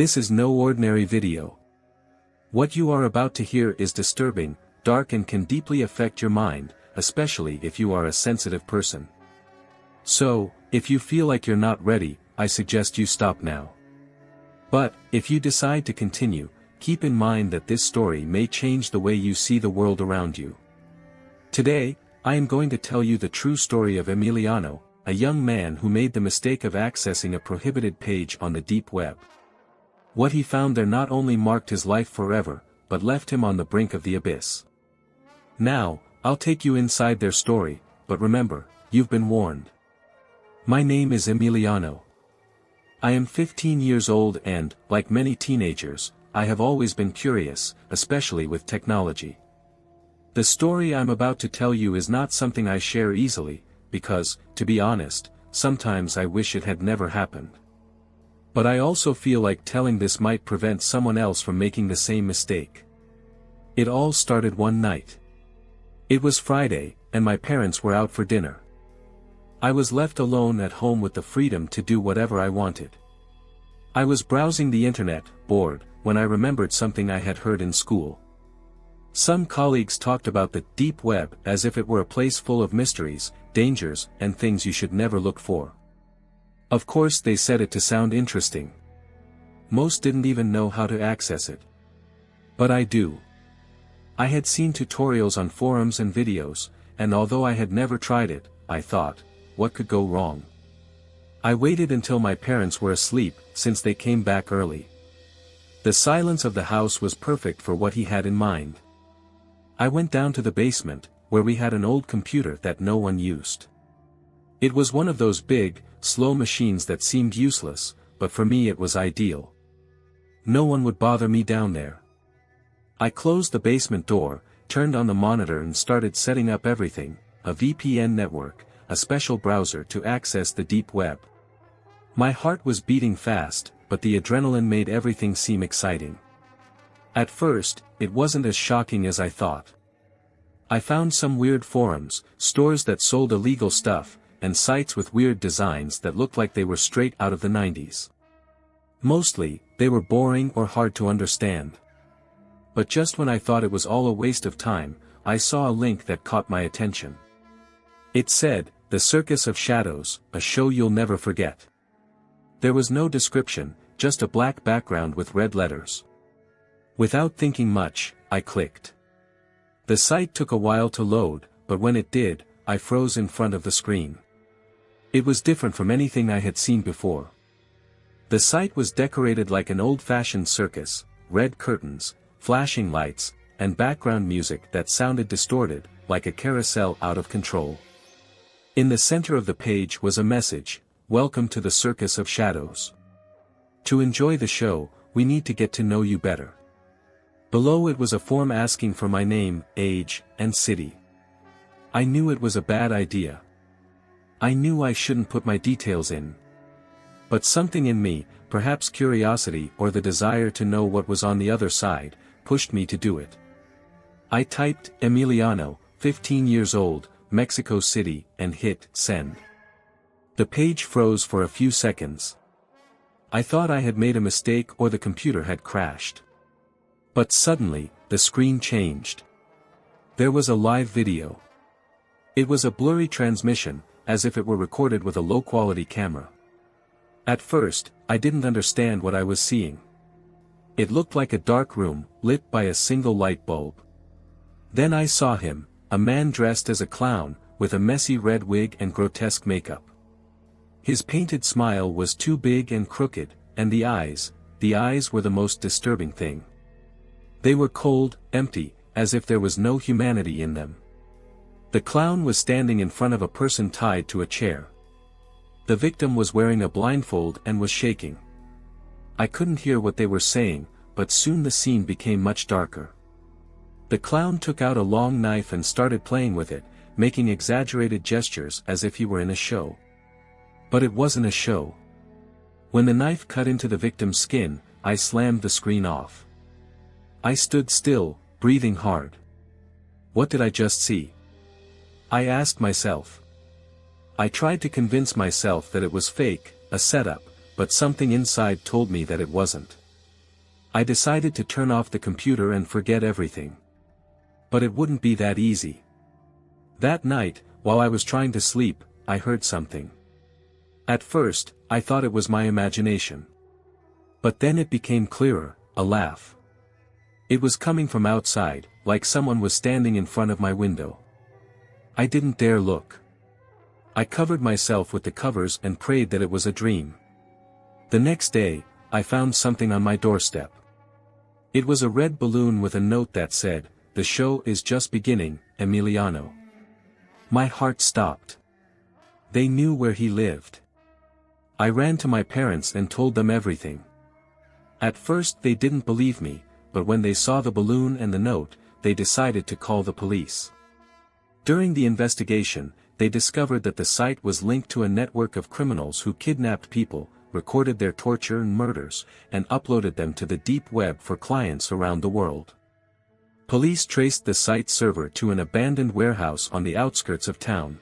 This is no ordinary video. What you are about to hear is disturbing, dark and can deeply affect your mind, especially if you are a sensitive person. So, if you feel like you're not ready, I suggest you stop now. But, if you decide to continue, keep in mind that this story may change the way you see the world around you. Today, I am going to tell you the true story of Emiliano, a young man who made the mistake of accessing a prohibited page on the deep web. What he found there not only marked his life forever, but left him on the brink of the abyss. Now, I'll take you inside their story, but remember, you've been warned. My name is Emiliano. I am 15 years old and, like many teenagers, I have always been curious, especially with technology. The story I'm about to tell you is not something I share easily, because, to be honest, sometimes I wish it had never happened. But I also feel like telling this might prevent someone else from making the same mistake. It all started one night. It was Friday, and my parents were out for dinner. I was left alone at home with the freedom to do whatever I wanted. I was browsing the internet, bored, when I remembered something I had heard in school. Some colleagues talked about the deep web as if it were a place full of mysteries, dangers, and things you should never look for. Of course they said it to sound interesting. Most didn't even know how to access it. But I do. I had seen tutorials on forums and videos, and although I had never tried it, I thought, what could go wrong? I waited until my parents were asleep, since they came back early. The silence of the house was perfect for what he had in mind. I went down to the basement, where we had an old computer that no one used. It was one of those big, slow machines that seemed useless, but for me it was ideal. No one would bother me down there. I closed the basement door, turned on the monitor and started setting up everything, a VPN network, a special browser to access the deep web. My heart was beating fast, but the adrenaline made everything seem exciting. At first, it wasn't as shocking as I thought. I found some weird forums, stores that sold illegal stuff, and sites with weird designs that looked like they were straight out of the 90s. Mostly, they were boring or hard to understand. But just when I thought it was all a waste of time, I saw a link that caught my attention. It said, "The Circus of Shadows, a show you'll never forget." There was no description, just a black background with red letters. Without thinking much, I clicked. The site took a while to load, but when it did, I froze in front of the screen. It was different from anything I had seen before. The site was decorated like an old-fashioned circus, red curtains, flashing lights, and background music that sounded distorted, like a carousel out of control. In the center of the page was a message, "Welcome to the Circus of Shadows. To enjoy the show, we need to get to know you better." Below it was a form asking for my name, age, and city. I knew it was a bad idea. I knew I shouldn't put my details in. But something in me, perhaps curiosity or the desire to know what was on the other side, pushed me to do it. I typed, Emiliano, 15 years old, Mexico City, and hit send. The page froze for a few seconds. I thought I had made a mistake or the computer had crashed. But suddenly, the screen changed. There was a live video. It was a blurry transmission, as if it were recorded with a low-quality camera. At first, I didn't understand what I was seeing. It looked like a dark room, lit by a single light bulb. Then I saw him, a man dressed as a clown, with a messy red wig and grotesque makeup. His painted smile was too big and crooked, and the eyes were the most disturbing thing. They were cold, empty, as if there was no humanity in them. The clown was standing in front of a person tied to a chair. The victim was wearing a blindfold and was shaking. I couldn't hear what they were saying, but soon the scene became much darker. The clown took out a long knife and started playing with it, making exaggerated gestures as if he were in a show. But it wasn't a show. When the knife cut into the victim's skin, I slammed the screen off. I stood still, breathing hard. What did I just see? I asked myself. I tried to convince myself that it was fake, a setup, but something inside told me that it wasn't. I decided to turn off the computer and forget everything. But it wouldn't be that easy. That night, while I was trying to sleep, I heard something. At first, I thought it was my imagination. But then it became clearer, a laugh. It was coming from outside, like someone was standing in front of my window. I didn't dare look. I covered myself with the covers and prayed that it was a dream. The next day, I found something on my doorstep. It was a red balloon with a note that said, "The show is just beginning, Emiliano." My heart stopped. They knew where he lived. I ran to my parents and told them everything. At first they didn't believe me, but when they saw the balloon and the note, they decided to call the police. During the investigation, they discovered that the site was linked to a network of criminals who kidnapped people, recorded their torture and murders, and uploaded them to the deep web for clients around the world. Police traced the site's server to an abandoned warehouse on the outskirts of town.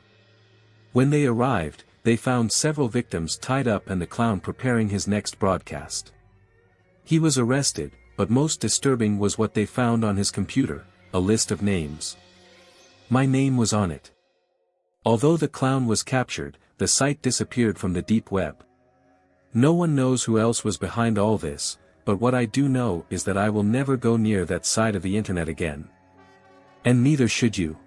When they arrived, they found several victims tied up and the clown preparing his next broadcast. He was arrested, but most disturbing was what they found on his computer, a list of names. My name was on it. Although the clown was captured, the site disappeared from the deep web. No one knows who else was behind all this, but what I do know is that I will never go near that side of the internet again. And neither should you.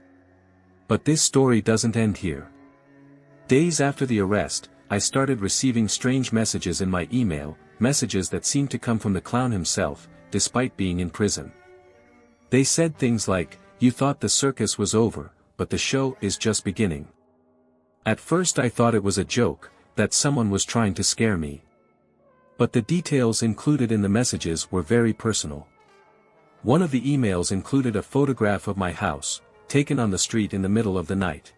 But this story doesn't end here. Days after the arrest, I started receiving strange messages in my email, messages that seemed to come from the clown himself, despite being in prison. They said things like, "You thought the circus was over, but the show is just beginning." At first I thought it was a joke, that someone was trying to scare me. But the details included in the messages were very personal. One of the emails included a photograph of my house, taken on the street in the middle of the night.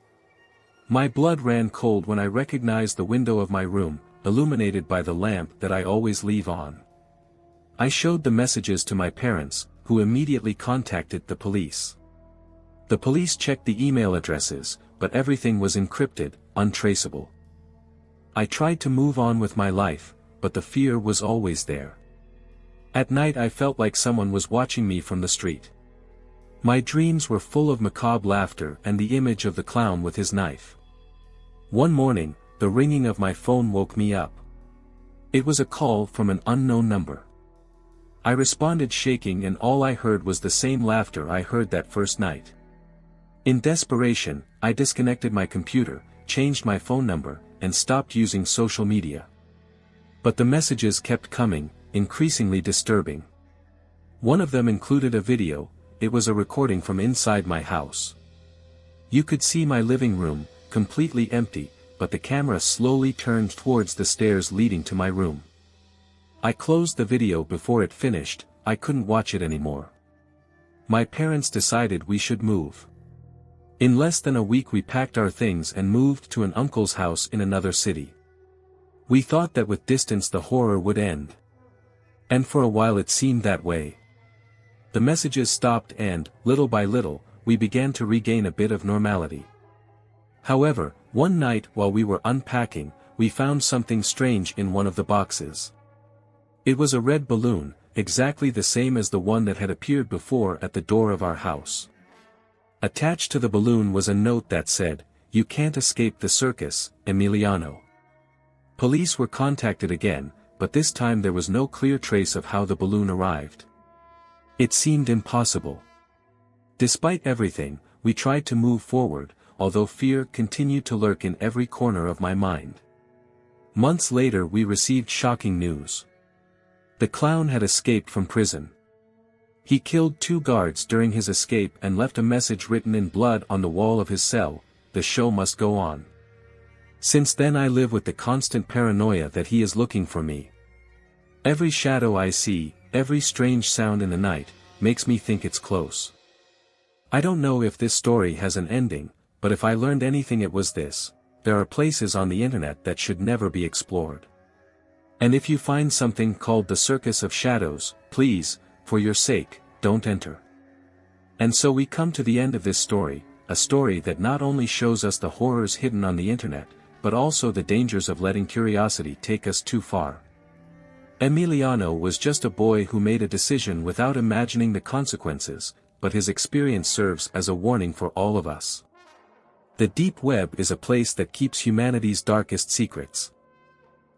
My blood ran cold when I recognized the window of my room, illuminated by the lamp that I always leave on. I showed the messages to my parents, who immediately contacted the police. The police checked the email addresses, but everything was encrypted, untraceable. I tried to move on with my life, but the fear was always there. At night I felt like someone was watching me from the street. My dreams were full of macabre laughter and the image of the clown with his knife. One morning, the ringing of my phone woke me up. It was a call from an unknown number. I responded shaking and all I heard was the same laughter I heard that first night. In desperation, I disconnected my computer, changed my phone number, and stopped using social media. But the messages kept coming, increasingly disturbing. One of them included a video. It was a recording from inside my house. You could see my living room, completely empty, but the camera slowly turned towards the stairs leading to my room. I closed the video before it finished. I couldn't watch it anymore. My parents decided we should move. In less than a week we packed our things and moved to an uncle's house in another city. We thought that with distance the horror would end. And for a while it seemed that way. The messages stopped and, little by little, we began to regain a bit of normality. However, one night while we were unpacking, we found something strange in one of the boxes. It was a red balloon, exactly the same as the one that had appeared before at the door of our house. Attached to the balloon was a note that said, "You can't escape the circus, Emiliano." Police were contacted again, but this time there was no clear trace of how the balloon arrived. It seemed impossible. Despite everything, we tried to move forward, although fear continued to lurk in every corner of my mind. Months later we received shocking news. The clown had escaped from prison. He killed 2 guards during his escape and left a message written in blood on the wall of his cell, "The show must go on." Since then I live with the constant paranoia that he is looking for me. Every shadow I see, every strange sound in the night, makes me think it's close. I don't know if this story has an ending, but if I learned anything it was this: there are places on the internet that should never be explored. And if you find something called the Circus of Shadows, please, for your sake, don't enter. And so we come to the end of this story, a story that not only shows us the horrors hidden on the internet, but also the dangers of letting curiosity take us too far. Emiliano was just a boy who made a decision without imagining the consequences, but his experience serves as a warning for all of us. The deep web is a place that keeps humanity's darkest secrets.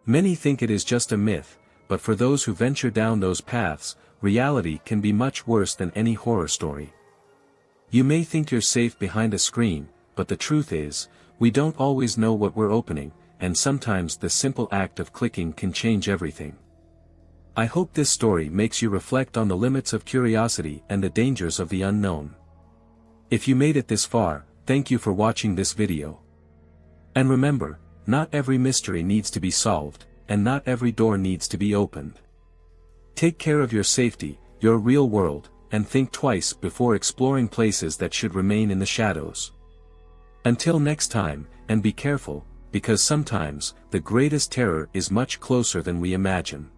Many think it is just a myth, but for those who venture down those paths, reality can be much worse than any horror story. You may think you're safe behind a screen, but the truth is, we don't always know what we're opening, and sometimes the simple act of clicking can change everything. I hope this story makes you reflect on the limits of curiosity and the dangers of the unknown. If you made it this far, thank you for watching this video. And remember, not every mystery needs to be solved, and not every door needs to be opened. Take care of your safety, your real world, and think twice before exploring places that should remain in the shadows. Until next time, and be careful, because sometimes, the greatest terror is much closer than we imagine.